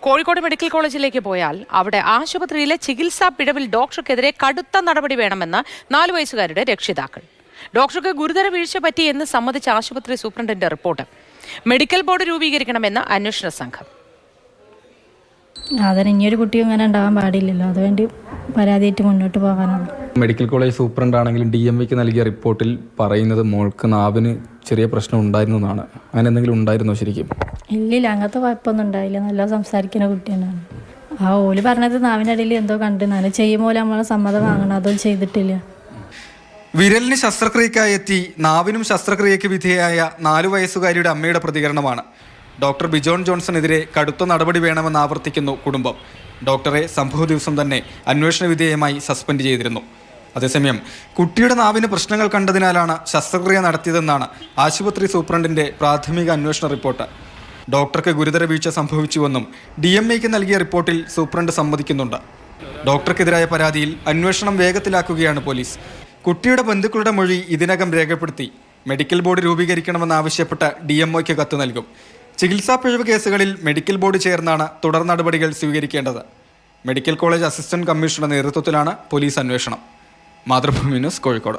Kozhikode medical കോളേജിലേക്ക് പോയാൽ അവിടെ ആശുപത്രിയിലെ ചികിത്സാ പിഴവിൽ ഡോക്ടർക്കെതിരെ കടുത്ത നടപടി വേണമെന്ന് 4 വയസ്സുകാരുടെ രക്ഷിതാക്കൾ. ഡോക്ടർക്ക് ഗുരുതര വീഴ്ച പറ്റിയെന്ന് സമ്മതിച്ച ആശുപത്രി സൂപ്രണ്ടിന്റെ റിപ്പോർട്ട്. മെഡിക്കൽ ബോർഡ് രൂപീകരിക്കണമെന്ന് അന്വേഷണ സംഘം. അതിന് ഇനിയൊരു കുട്ടിയും ഇങ്ങനെ ഉണ്ടാകാൻ പാടില്ലല്ലോ, അതുവേണ്ടി പരാതിയായിട്ട് മുന്നോട്ട് പോകാനാണ്. മെഡിക്കൽ കോളേജ് സൂപ്രണ്ടാണെങ്കിലും DMVക്ക് നൽകിയ റിപ്പോർട്ടിൽ പറയുന്നത് മോൾക്ക് നാവിന് ചെറിയ പ്രശ്നം ഉണ്ടായിരുന്നു എന്നാണ്. അങ്ങനെ എന്തെങ്കിലും ഉണ്ടായിരുന്നോ ശരിക്കും? ഇല്ലില്ല, അങ്ങനത്തെ കുഴപ്പമൊന്നും ഉണ്ടായില്ല. നല്ല സംസാരിക്കുന്ന കുട്ടി തന്നെയാണ്. ഓല് പറഞ്ഞത് നാവിൻ്റെ അടിയിൽ എന്തോ കണ്ടെന്നാണ്. ചെയ്യുമ്പോൾ നമ്മളെ സമ്മതം വാങ്ങണം, അതൊന്നും ചെയ്തിട്ടില്ല. വിരലിന് ശസ്ത്രക്രിയക്കായി എത്തി നാവിനും ശസ്ത്രക്രിയയ്ക്ക് വിധേയായ 4 വയസ്സുകാരിയുടെ അമ്മയുടെ പ്രതികരണമാണ്. ഡോക്ടർ ബിജോൺ ജോൺസണെതിരെ കടുത്ത നടപടി വേണമെന്ന് ആവർത്തിക്കുന്നു കുടുംബം. ഡോക്ടറെ സംഭവ ദിവസം തന്നെ അന്വേഷണ വിധേയമായി സസ്പെൻഡ് ചെയ്തിരുന്നു. അതേസമയം കുട്ടിയുടെ നാവിന് പ്രശ്നങ്ങൾ കണ്ടതിനാലാണ് ശസ്ത്രക്രിയ നടത്തിയതെന്നാണ് ആശുപത്രി സൂപ്രണ്ടിന്റെ പ്രാഥമിക അന്വേഷണ റിപ്പോർട്ട്. ഡോക്ടർക്ക് ഗുരുതര വീഴ്ച സംഭവിച്ചുവെന്നും DMVക്ക് നൽകിയ റിപ്പോർട്ടിൽ സൂപ്രണ്ട് സമ്മതിക്കുന്നുണ്ട്. ഡോക്ടർക്കെതിരായ പരാതിയിൽ അന്വേഷണം വേഗത്തിലാക്കുകയാണ് പോലീസ്. കുട്ടിയുടെ ബന്ധുക്കളുടെ മൊഴി ഇതിനകം രേഖപ്പെടുത്തി മെഡിക്കൽ ബോർഡ് രൂപീകരിക്കണമെന്നാവശ്യപ്പെട്ട DMOയ്ക്ക് കത്ത് നൽകും. ചികിത്സാ പിഴവ് കേസുകളിൽ മെഡിക്കൽ ബോർഡ് ചേർന്നാണ് തുടർ നടപടികൾ സ്വീകരിക്കേണ്ടത്. മെഡിക്കൽ കോളേജ് അസിസ്റ്റന്റ് കമ്മീഷണറുടെ നേതൃത്വത്തിലാണ് പോലീസ് അന്വേഷണം. മാതൃഭൂമി ന്യൂസ്, കോഴിക്കോട്.